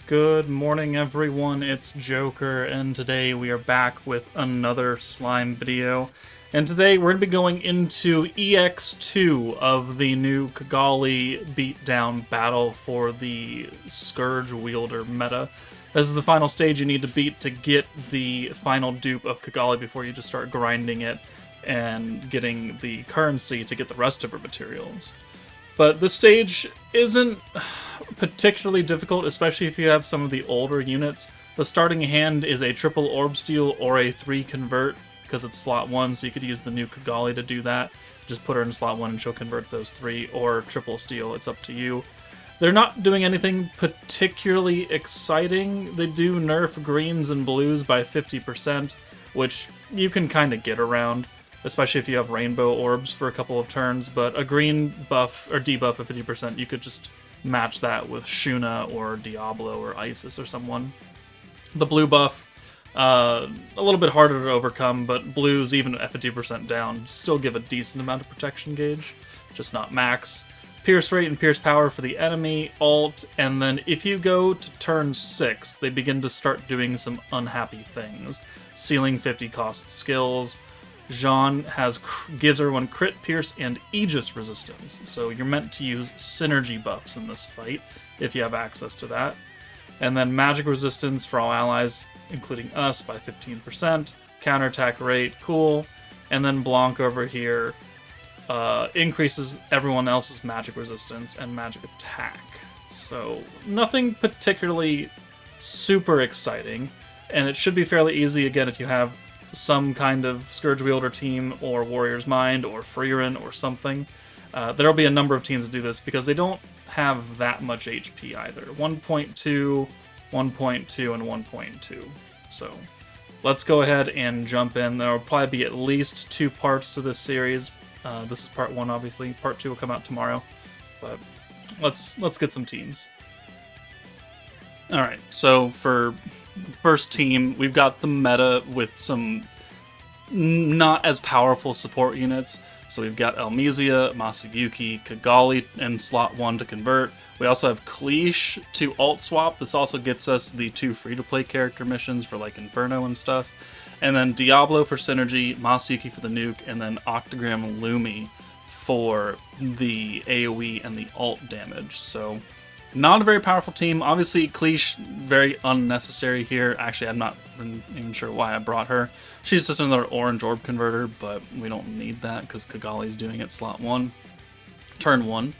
Good morning, everyone. It's Joker, and today we are back with another slime video. And today we're going to be going into EX2 of the new Kigali Beatdown Battle for the Scourge Wielder meta. This is the final stage you need to beat to get the final dupe of Kigali before you just start grinding it and getting the currency to get the rest of her materials. But this stage isn't particularly difficult, especially if you have some of the older units. The starting hand is a triple orb steal or a 3 convert, because it's slot 1, so you could use the new Kigali to do that. Just put her in slot 1 and she'll convert those 3, or triple steal, it's up to you. They're not doing anything particularly exciting. They do nerf greens and blues by 50%, which you can kind of get around, especially if you have rainbow orbs for a couple of turns, but a green buff or debuff of 50%, you could just match that with Shuna or Diablo or Isis or someone. The blue buff, a little bit harder to overcome, but blues, even at 50% down, still give a decent amount of protection gauge, just not max. Pierce rate and pierce power for the enemy, alt, and then if you go to turn 6, they begin to start doing some unhappy things. Sealing 50 cost skills. Jean gives everyone crit, pierce, and Aegis resistance, so you're meant to use synergy buffs in this fight, if you have access to that. And then magic resistance for all allies, including us, by 15%. Counterattack rate, cool. And then Blanc over here increases everyone else's magic resistance and magic attack. So nothing particularly super exciting, and it should be fairly easy, again, if you have some kind of Scourge Wielder team, or Warrior's Mind, or Frieren, or something. There'll be a number of teams that do this, because they don't have that much HP either. 1.2, 1.2, and 1.2. So, let's go ahead and jump in. There will probably be at least 2 parts to this series. This is part 1, obviously. Part 2 will come out tomorrow. But, let's get some teams. Alright, so for first team, we've got the meta with some not as powerful support units. So we've got Elmisia, Masayuki, Kigali in slot 1 to convert. We also have Cleash to alt swap. This also gets us the 2 free-to-play character missions for like Inferno and stuff. And then Diablo for synergy, Masayuki for the nuke, and then Octagram Lumi for the AoE and the alt damage. So not a very powerful team. Obviously, Cleash, very unnecessary here. Actually, I'm not even sure why I brought her. She's just another orange orb converter, but we don't need that because Kigali's doing it slot 1, turn 1.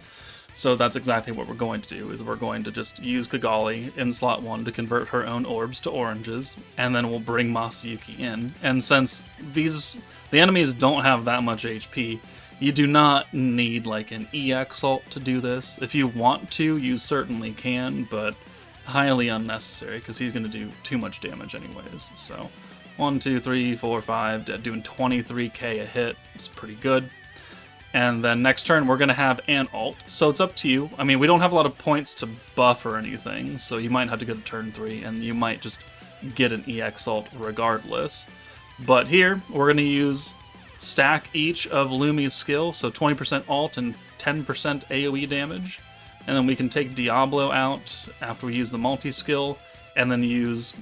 So that's exactly what we're going to do, is we're going to just use Kigali in slot 1 to convert her own orbs to oranges, and then we'll bring Masayuki in. And since the enemies don't have that much HP, you do not need like an EX ult to do this. If you want to, you certainly can, but highly unnecessary because he's going to do too much damage anyways. So 1, 2, 3, 4, 5, doing 23k a hit. It's pretty good. And then next turn we're going to have an ult, so it's up to you. I mean, we don't have a lot of points to buff or anything, so you might have to go to turn 3, and you might just get an EX ult regardless. But here, we're going to use stack each of Lumi's skill, so 20% alt and 10% AoE damage. And then we can take Diablo out after we use the multi-skill, and then use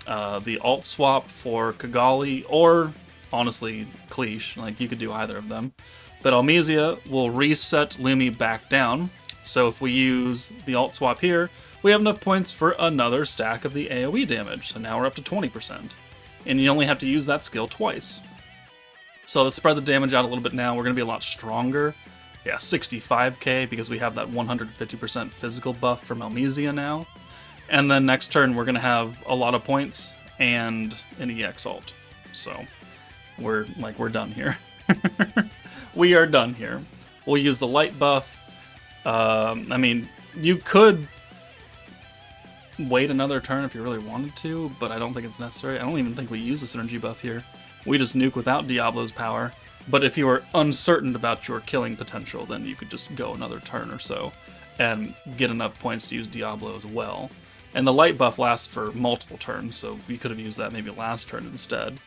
the alt swap for Kigali, or honestly, Cleash. Like, you could do either of them. But Elmisia will reset Lumi back down, so if we use the alt swap here, we have enough points for another stack of the AoE damage, so now we're up to 20%. And you only have to use that skill twice. So let's spread the damage out a little bit now. We're going to be a lot stronger. Yeah, 65k, because we have that 150% physical buff from Elmisia now. And then next turn, we're going to have a lot of points and an EX ult. So we're done here. We are done here. We'll use the light buff. I mean, you could wait another turn if you really wanted to, but I don't think it's necessary. I don't even think we use the synergy buff here. We just nuke without Diablo's power. But if you are uncertain about your killing potential, then you could just go another turn or so and get enough points to use Diablo as well. And the light buff lasts for multiple turns, so we could have used that maybe last turn instead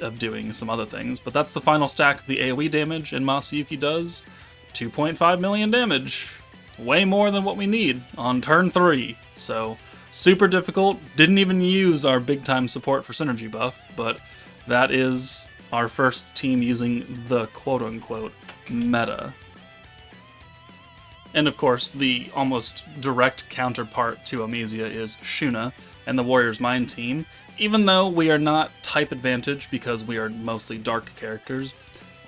of doing some other things. But that's the final stack of the AoE damage, and Masayuki does 2.5 million damage. Way more than what we need on turn 3. So Super difficult, didn't even use our big time support for synergy buff, but that is our first team using the quote-unquote meta. And of course, the almost direct counterpart to Amicia is Shuna and the Warrior's Mind team. Even though we are not type advantage because we are mostly dark characters,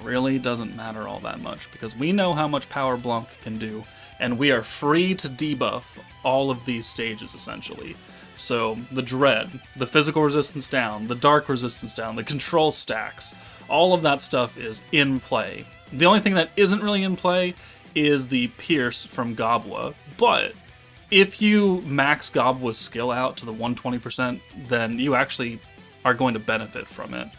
really doesn't matter all that much because we know how much power Blanc can do, and we are free to debuff all of these stages essentially. So the Dread, the physical resistance down, the dark resistance down, the control stacks, all of that stuff is in play. The only thing that isn't really in play is the Pierce from Gobwa, but if you max Gobwa's skill out to the 120%, then you actually are going to benefit from it,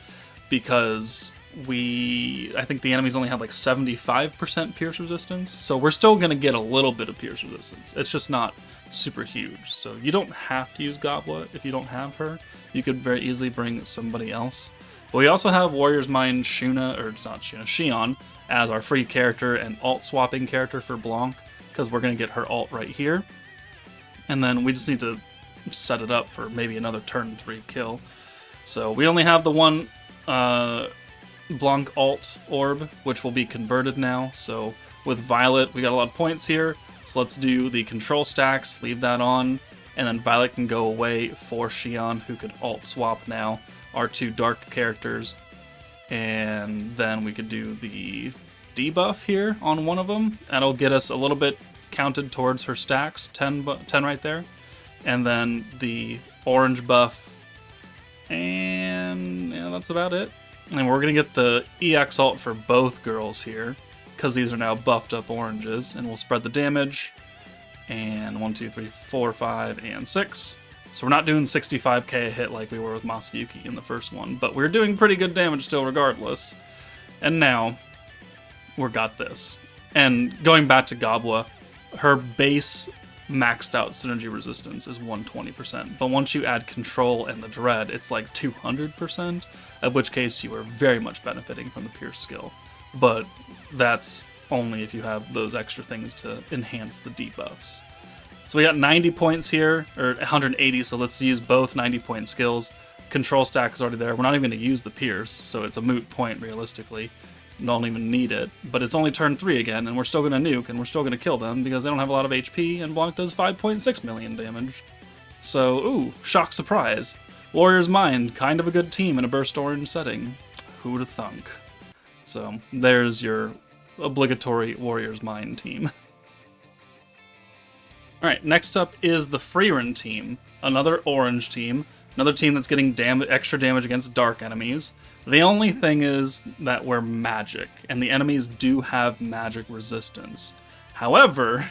because I think the enemies only have like 75% Pierce resistance, so we're still going to get a little bit of Pierce resistance. It's just not super huge, so you don't have to use Gobwa if you don't have her. You could very easily bring somebody else. But we also have Warrior's Mind Shuna, or not Shuna, Xion, as our free character and alt swapping character for Blanc, because we're going to get her alt right here. And then we just need to set it up for maybe another turn 3 kill. So we only have the one Blanc alt orb, which will be converted now. So with Violet, we got a lot of points here. So let's do the control stacks, leave that on, and then Violet can go away for Xion, who could alt swap now, our two dark characters. And then we could do the debuff here on one of them. That'll get us a little bit counted towards her stacks, 10 right there. And then the orange buff, and yeah, that's about it. And we're going to get the EX alt for both girls here, because these are now buffed up oranges, and we'll spread the damage. And 1, 2, 3, 4, 5, and 6. So we're not doing 65k a hit like we were with Masayuki in the first one, but we're doing pretty good damage still regardless. And now, we've got this. And going back to Gobwa, her base maxed out synergy resistance is 120%, but once you add control and the dread, it's like 200%, in which case you are very much benefiting from the Pierce skill. But that's only if you have those extra things to enhance the debuffs. So we got 90 points here, or 180, so let's use both 90-point skills. Control stack is already there. We're not even going to use the Pierce, so it's a moot point realistically. Don't even need it. But it's only turn 3 again, and we're still going to nuke, and we're still going to kill them because they don't have a lot of HP, and Blanc does 5.6 million damage. So, ooh, shock surprise. Warrior's Mind, kind of a good team in a burst orange setting. Who'da thunk? So, there's your obligatory Warrior's Mind team. Alright, next up is the Frieren team, another orange team, another team that's getting extra damage against dark enemies. The only thing is that we're magic, and the enemies do have magic resistance. However,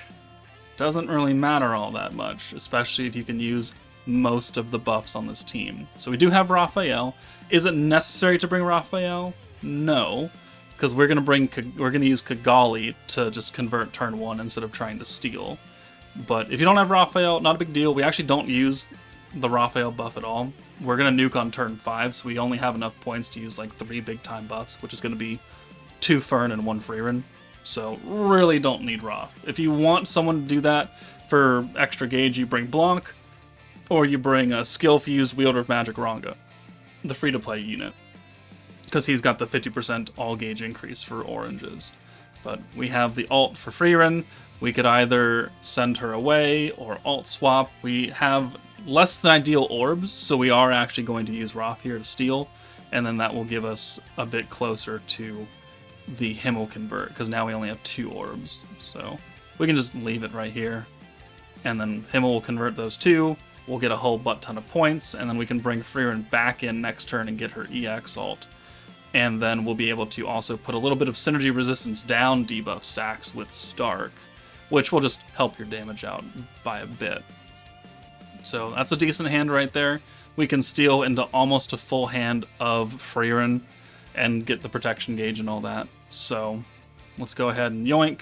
doesn't really matter all that much, especially if you can use most of the buffs on this team. So we do have Raphael. Is it necessary to bring Raphael? No, because we're going to use Kigali to just convert turn 1 instead of trying to steal. But if you don't have Raphael, not a big deal. We actually don't use the Raphael buff at all. We're going to nuke on turn 5, so we only have enough points to use like 3 big time buffs, which is going to be 2 Fern and 1 Frieren. So really don't need Raph. If you want someone to do that for extra gauge, you bring Blanc, or you bring a skill-fused Wielder of Magic Ranga, the free-to-play unit, because he's got the 50% all gauge increase for oranges. But we have the alt for Frieren. We could either send her away or alt swap. We have less than ideal orbs, so we are actually going to use Raph here to steal, and then that will give us a bit closer to the Himmel convert, because now we only have 2 orbs. So we can just leave it right here, and then Himmel will convert those 2. We'll get a whole butt ton of points, and then we can bring Frieren back in next turn and get her EX alt. And then we'll be able to also put a little bit of synergy resistance down debuff stacks with Stark, which will just help your damage out by a bit. So that's a decent hand right there. We can steal into almost a full hand of Frieren and get the protection gauge and all that. So let's go ahead and yoink.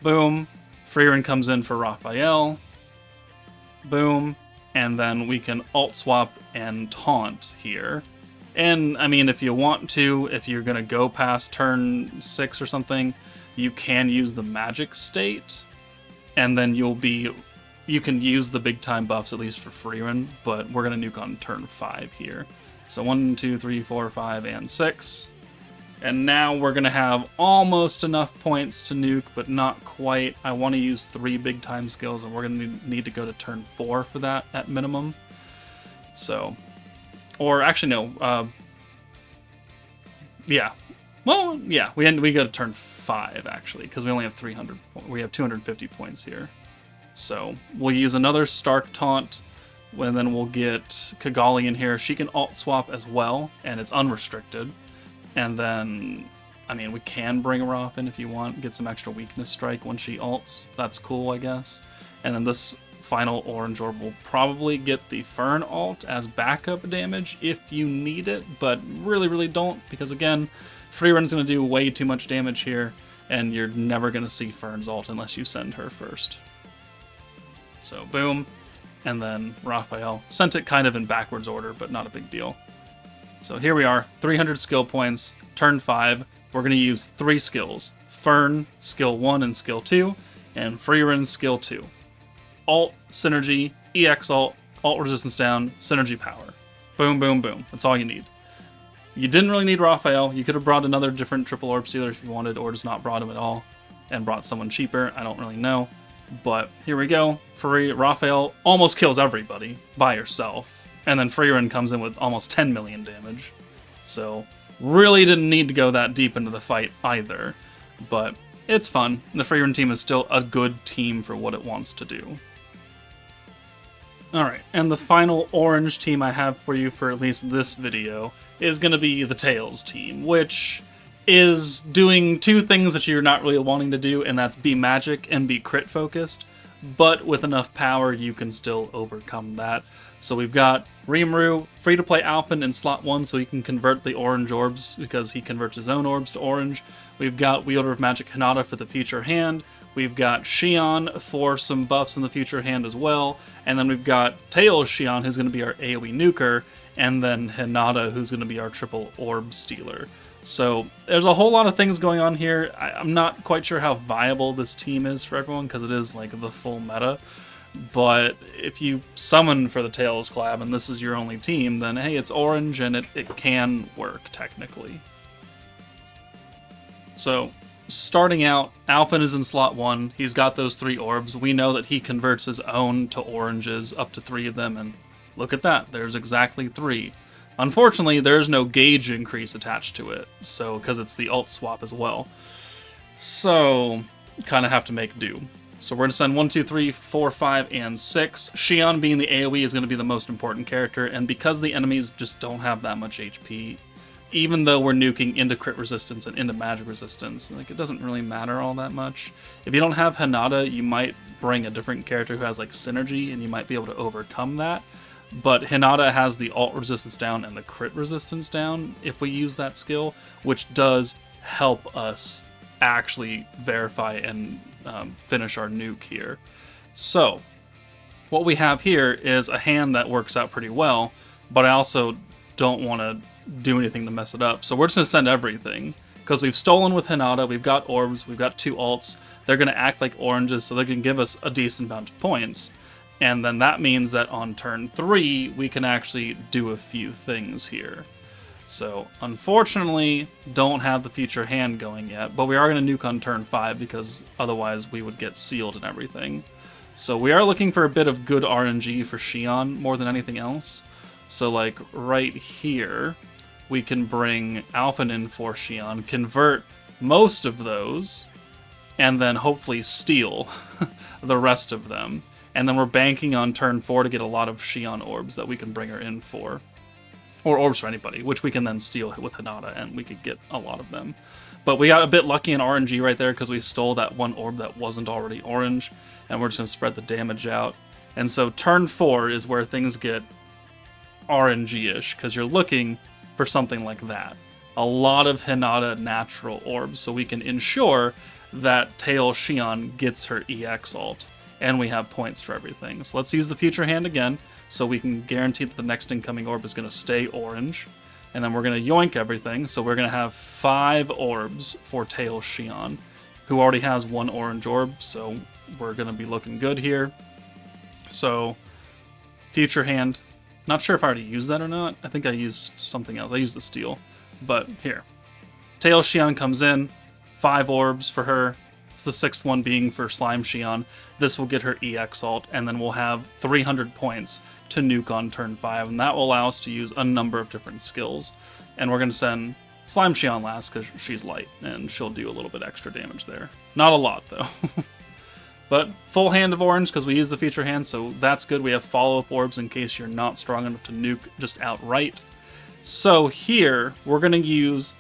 Boom. Frieren comes in for Raphael. Boom. And then we can alt swap and taunt here. And I mean, if you want to, if you're going to go past turn 6 or something, you can use the magic state, and then you'll be you can use the big time buffs at least for Frieren, but we're going to nuke on turn 5 here. So 1, 2, 3, 4, 5, and 6. And now we're going to have almost enough points to nuke, but not quite. I want to use 3 big time skills, and we're going to need to go to turn 4 for that at minimum. So, or actually no, yeah. Well, yeah, we go to turn 5 actually, because we only have 300. We have 250 points here. So we'll use another Stark Taunt, and then we'll get Kigali in here. She can alt swap as well, and it's unrestricted. And then, I mean, we can bring her off in if you want, get some extra weakness strike when she ults. That's cool, I guess. And then this final orange orb will probably get the Fern alt as backup damage if you need it, but really don't, because again, Frieren's going to do way too much damage here, and you're never going to see Fern's ult unless you send her first. So boom, and then Raphael. Sent it kind of in backwards order, but not a big deal. So here we are, 300 skill points, turn 5. We're going to use 3 skills. Fern, skill 1 and skill 2, and Frieren, skill 2. Alt, synergy, EX alt, alt resistance down, synergy power. Boom, boom, boom. That's all you need. You didn't really need Raphael. You could have brought another different triple orb stealer if you wanted, or just not brought him at all, and brought someone cheaper. I don't really know. But here we go. Raphael almost kills everybody by herself. And then Frieren comes in with almost 10 million damage. So really didn't need to go that deep into the fight either. But it's fun. The Frieren team is still a good team for what it wants to do. Alright, and the final orange team I have for you for at least this video is going to be the Tails team, which is doing 2 things that you're not really wanting to do, and that's be magic and be crit focused, but with enough power you can still overcome that. So we've got Rimuru, free to play Alphen in slot 1 so he can convert the orange orbs because he converts his own orbs to orange. We've got Wielder of Magic Hinata for the future hand. We've got Xion for some buffs in the future hand as well. And then we've got Tails Xion, who's going to be our AoE nuker, and then Hinata, who's going to be our triple orb stealer. So there's a whole lot of things going on here. I'm not quite sure how viable this team is for everyone because it is like the full meta. But if you summon for the Tails collab and this is your only team, then hey, it's orange and it can work technically. So starting out, Alphen is in slot 1. He's got those 3 orbs. We know that he converts his own to oranges, up to 3 of them, and look at that. There's exactly 3. Unfortunately, there's no gauge increase attached to it, so because it's the alt swap as well. So, kind of have to make do. So we're going to send 1, 2, 3, 4, 5, and 6. Xion being the AoE is going to be the most important character, and because the enemies just don't have that much HP, even though we're nuking into crit resistance and into magic resistance, like it doesn't really matter all that much. If you don't have Hinata, you might bring a different character who has like synergy, and you might be able to overcome that. But Hinata has the alt resistance down and the crit resistance down if we use that skill, which does help us actually verify and finish our nuke here. So, what we have here is a hand that works out pretty well, but I also don't want to do anything to mess it up. So we're just going to send everything, because we've stolen with Hinata, we've got orbs, we've got 2 alts, they're going to act like oranges, so they can give us a decent amount of points. And then that means that on turn 3, we can actually do a few things here. So, unfortunately, don't have the future hand going yet, but we are going to nuke on turn 5, because otherwise we would get sealed and everything. So we are looking for a bit of good RNG for Xion more than anything else. So, like, right here, we can bring Alphen in for Xion, convert most of those, and then hopefully steal the rest of them. And then we're banking on turn 4 to get a lot of Xion orbs that we can bring her in for. Or orbs for anybody, which we can then steal with Hinata, and we could get a lot of them. But we got a bit lucky in RNG right there, because we stole that one orb that wasn't already orange, and we're just going to spread the damage out. And so turn 4 is where things get RNG-ish, because you're looking for something like that. A lot of Hinata natural orbs, so we can ensure that Tails Xion gets her EX ult. And we have points for everything. So let's use the future hand again, so we can guarantee that the next incoming orb is going to stay orange. And then we're going to yoink everything, so we're going to have 5 orbs for Tails Xion, who already has 1 orange orb, so we're going to be looking good here. So, Future Hand. Not sure if I already used that or not. I think I used something else. I used the steel. But here. Tail Shion comes in. 5 orbs for her. It's the 6th one being for Slime Shion. This will get her EX ult, and then we'll have 300 points to nuke on turn 5, and that will allow us to use a number of different skills. And we're going to send Slime Shion last because she's light, and she'll do a little bit extra damage there. Not a lot, though. But full hand of orange because we use the feature hand, so that's good. We have follow-up orbs in case you're not strong enough to nuke just outright. So here, we're going to use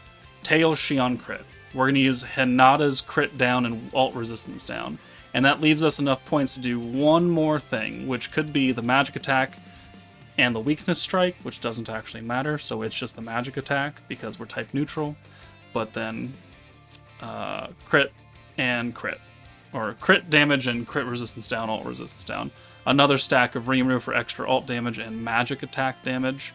Tail Shion crit. We're going to use Hinata's crit down and ult resistance down. And that leaves us enough points to do one more thing, which could be the magic attack and the weakness strike, which doesn't actually matter, so it's just the magic attack because we're type neutral. But then crit and crit. Or crit damage and crit resistance down, ult resistance down. Another stack of Rimuru for extra ult damage and magic attack damage.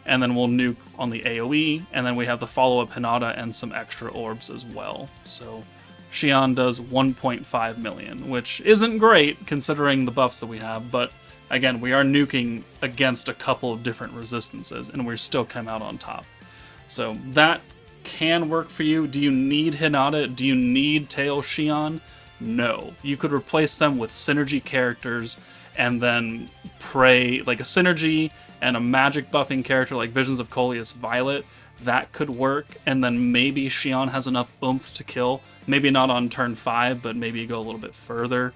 And then we'll nuke on the AoE, and then we have the follow-up Hinata and some extra orbs as well. So Shion does 1.5 million, which isn't great considering the buffs that we have, but again, we are nuking against a couple of different resistances, and we still come out on top. So that can work for you. Do you need Hinata? Do you need Tail Shion? No. You could replace them with synergy characters, and then pray, like a synergy and a magic buffing character like Visions of Coleus Violet. That could work, and then maybe Shion has enough oomph to kill. Maybe not on turn 5, but maybe you go a little bit further.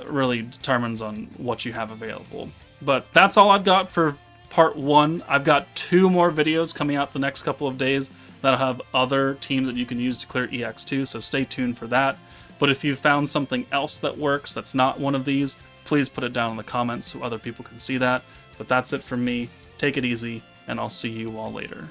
Really determines on what you have available. But that's all I've got for part 1. I've got 2 more videos coming out the next couple of days that'll have other teams that you can use to clear EX2, so stay tuned for that. But if you found something else that works that's not one of these, please put it down in the comments so other people can see that. But that's it from me. Take it easy, and I'll see you all later.